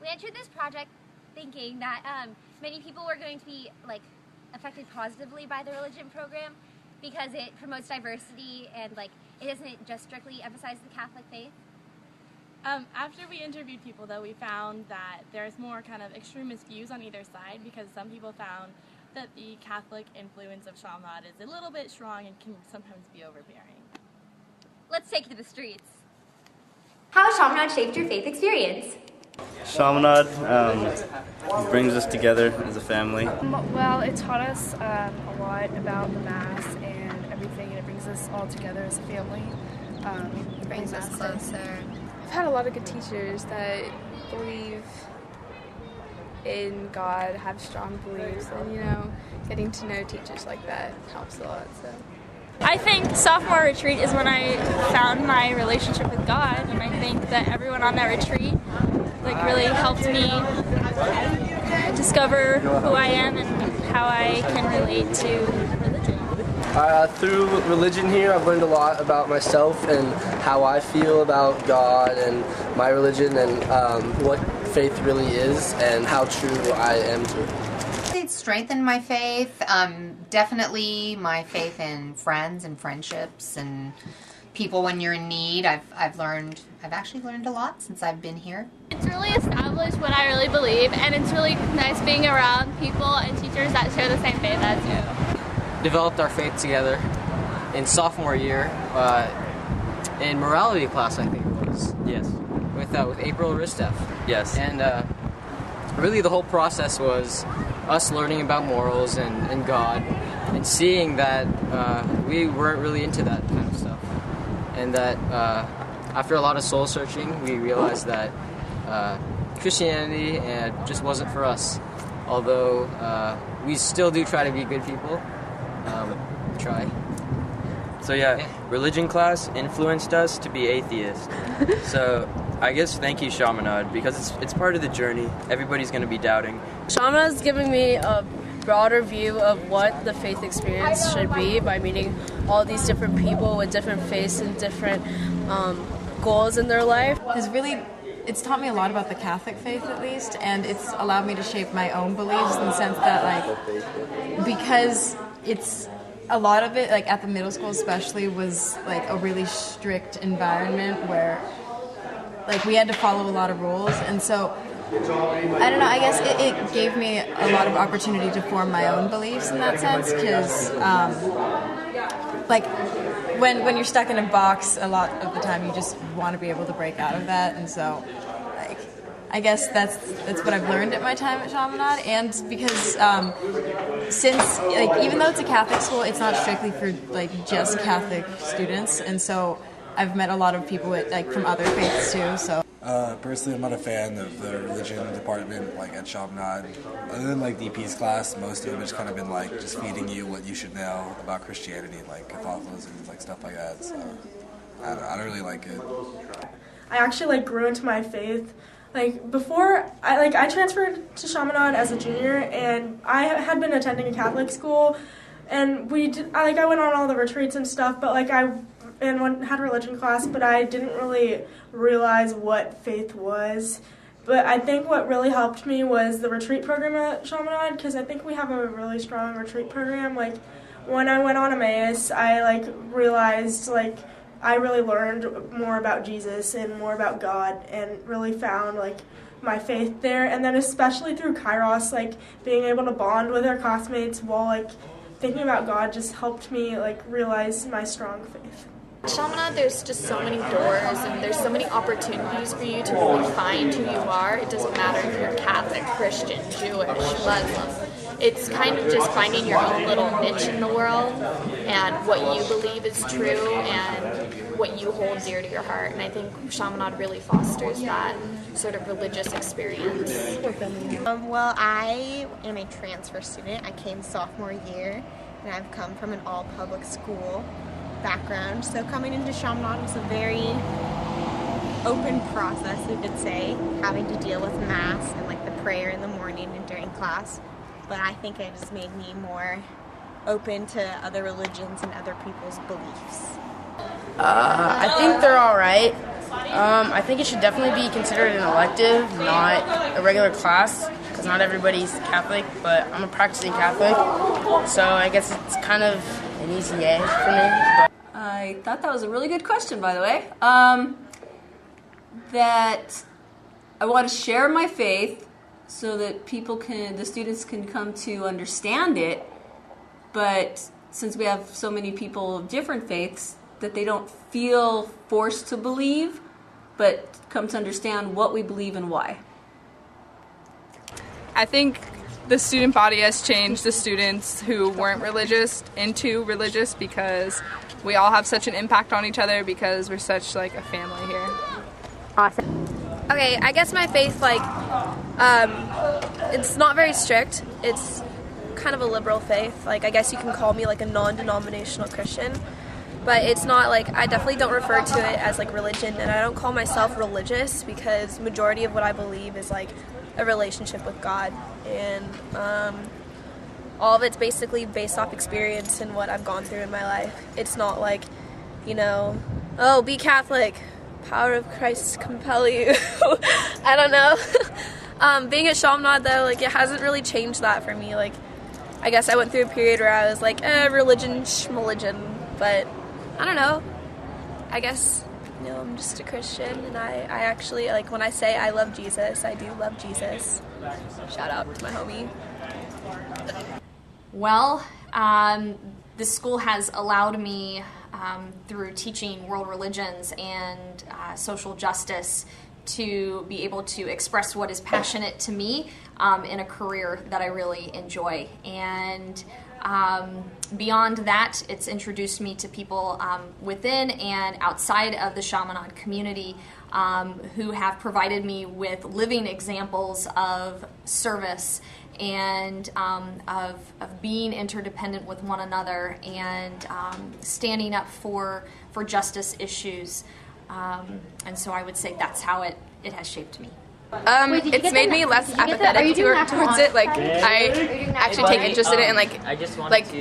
We entered this project thinking that many people were going to be affected positively by the religion program because it promotes diversity and it doesn't just strictly emphasize the Catholic faith. After we interviewed people, though, we found that there's more kind of extremist views on either side because some people found that the Catholic influence of Chaminade is a little bit strong and can sometimes be overbearing. Let's take it to the streets. How has Chaminade shaped your faith experience? Chaminade brings us together as a family. Well, it taught us a lot about the Mass and everything, and it brings us all together as a family. It brings us closer. I've had a lot of good teachers that believe in God, have strong beliefs, and getting to know teachers like that helps a lot. So I think sophomore retreat is when I found my relationship with God, and I think that everyone on that retreat really helped me discover who I am and how I can relate to religion. Through religion here, I've learned a lot about myself and how I feel about God and my religion and what faith really is and how true I am to it. It's strengthened my faith. Definitely my faith in friends and friendships and people when you're in need. I've actually learned a lot since I've been here. It's really established what I really believe, and it's really nice being around people and teachers that share the same faith as you. Developed our faith together in sophomore year in morality class, I think it was. Yes. With April Risteff. Yes. And really the whole process was us learning about morals and God and seeing that we weren't really into that kind of stuff. And that after a lot of soul searching, we realized that Christianity just wasn't for us. Although we still do try to be good people. Try. So yeah, religion class influenced us to be atheists. So I guess thank you, Chaminade, because it's part of the journey. Everybody's going to be doubting. Chaminade's giving me a broader view of what the faith experience should be by meeting all these different people with different faiths and different goals in their life. It's taught me a lot about the Catholic faith, at least, and it's allowed me to shape my own beliefs in the sense that, because it's a lot of it, at the middle school especially, was a really strict environment where we had to follow a lot of rules, and so I don't know, I guess it gave me a lot of opportunity to form my own beliefs in that sense, because when you're stuck in a box, a lot of the time you just want to be able to break out of that, and so I guess that's what I've learned at my time at Chaminade, and because since even though it's a Catholic school, it's not strictly for just Catholic students, and so I've met a lot of people from other faiths too. So personally, I'm not a fan of the religion department at Chaminade. Other than DP's class, most of them has kind of been just feeding you what you should know about Christianity, Catholicism, stuff like that. So I don't really like it. I actually grew into my faith. Before, I transferred to Chaminade as a junior, and I had been attending a Catholic school, and I went on all the retreats and stuff, but I had religion class, but I didn't really realize what faith was. But I think what really helped me was the retreat program at Chaminade, because I think we have a really strong retreat program. When I went on Emmaus, I realized I really learned more about Jesus and more about God and really found my faith there. And then especially through Kairos, being able to bond with our classmates while thinking about God just helped me realize my strong faith. Chaminade, there's just so many doors and there's so many opportunities for you to really find who you are. It doesn't matter if you're Catholic, Christian, Jewish, Muslim. It's kind of just finding your own little niche in the world and what you believe is true and what you hold dear to your heart. And I think Chaminade really fosters that sort of religious experience. Well, I am a transfer student. I came sophomore year, and I've come from an all-public school background. So coming into Chaminade was a very open process, we could say, having to deal with Mass and the prayer in the morning and during class. But I think it just made me more open to other religions and other people's beliefs. I think they're all right. I think it should definitely be considered an elective, not a regular class, because not everybody's Catholic, but I'm a practicing Catholic, so I guess it's kind of an easy A for me. But I thought that was a really good question, by the way. That I want to share my faith so that the students can come to understand it, but since we have so many people of different faiths, that they don't feel forced to believe, but come to understand what we believe and why. I think the student body has changed the students who weren't religious into religious because we all have such an impact on each other because we're such like a family here. Awesome. Okay, I guess my faith, like, it's not very strict. It's kind of a liberal faith. Like, I guess you can call me like a non-denominational Christian, but it's not like, I definitely don't refer to it as like religion, and I don't call myself religious because majority of what I believe is like a relationship with God, and all of it's basically based off experience and what I've gone through in my life. It's not like, you know, oh, be Catholic, power of Christ compel you. I don't know. Being at Chaminade though, like, it hasn't really changed that for me. Like, I guess I went through a period where I was like, religion, schmeligion, but I don't know. I guess, you know, I'm just a Christian, and I actually, like, when I say I love Jesus, I do love Jesus. Shout out to my homie. Well, this school has allowed me, through teaching world religions and social justice, to be able to express what is passionate to me in a career that I really enjoy. And beyond that, it's introduced me to people within and outside of the Chaminade community who have provided me with living examples of service and of being interdependent with one another and standing up for justice issues. And so I would say that's how it has shaped me. It's made me less apathetic towards it. Like, I actually take interest in it and like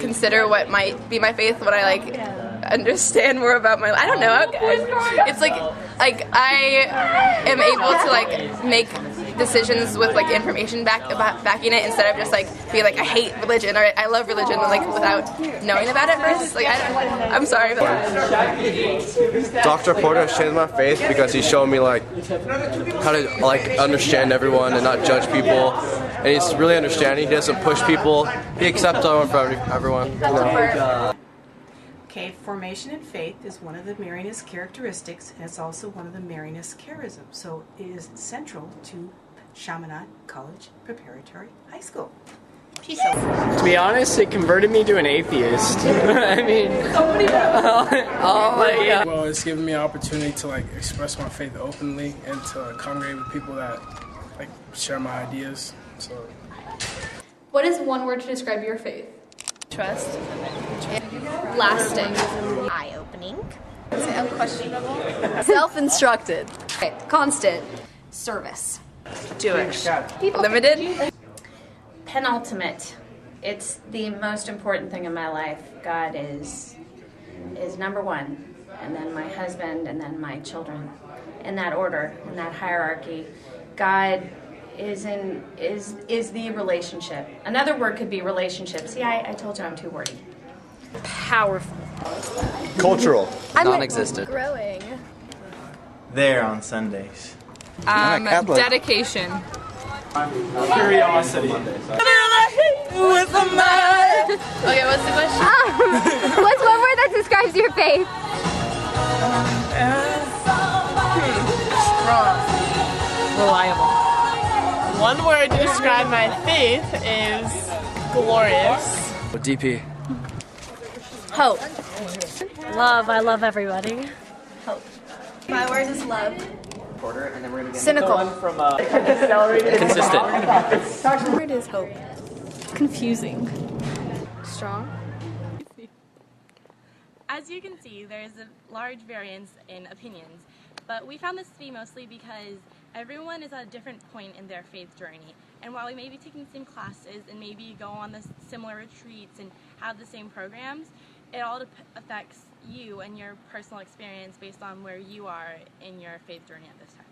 consider what might be my faith when I like understand more about my. I don't know. It's like I am able to like make decisions with like information backing it instead of just like being like I hate religion or I love religion like without knowing about it first. Like I'm sorry, but Dr. Porter has changed my faith because he's shown me like how to like understand everyone and not judge people, and he's really understanding. He doesn't push people. He accepts everyone. You know. Okay, formation in faith is one of the Marianist characteristics, and it's also one of the Marianist charisms. So it is central to Chaminade College Preparatory High School. To be honest, it converted me to an atheist. I mean, well, it's given me an opportunity to like express my faith openly and to congregate with people that like share my ideas. So, what is one word to describe your faith? Trust. Lasting. Eye-opening. Unquestionable. Self-instructed. Okay. Constant. Service. Jewish. Limited. Penultimate. It's the most important thing in my life. God is number one, and then my husband, and then my children. In that order, in that hierarchy. God is the relationship. Another word could be relationship. See, I told you I'm too wordy. Powerful. Cultural. Non-existent. Growing. There on Sundays. Dedication. Curiosity. With a mind. Okay, what's the question? What's one word that describes your faith? Strong. Reliable. One word to describe my faith is glorious. DP. Hope. Love. I love everybody. Hope. My word is love. And then we're gonna get Cynical. Consistent. My word is hope. Confusing. Strong. As you can see, there's a large variance in opinions, but we found this to be mostly because everyone is at a different point in their faith journey. And while we may be taking the same classes and maybe go on the similar retreats and have the same programs, it all affects you and your personal experience based on where you are in your faith journey at this time?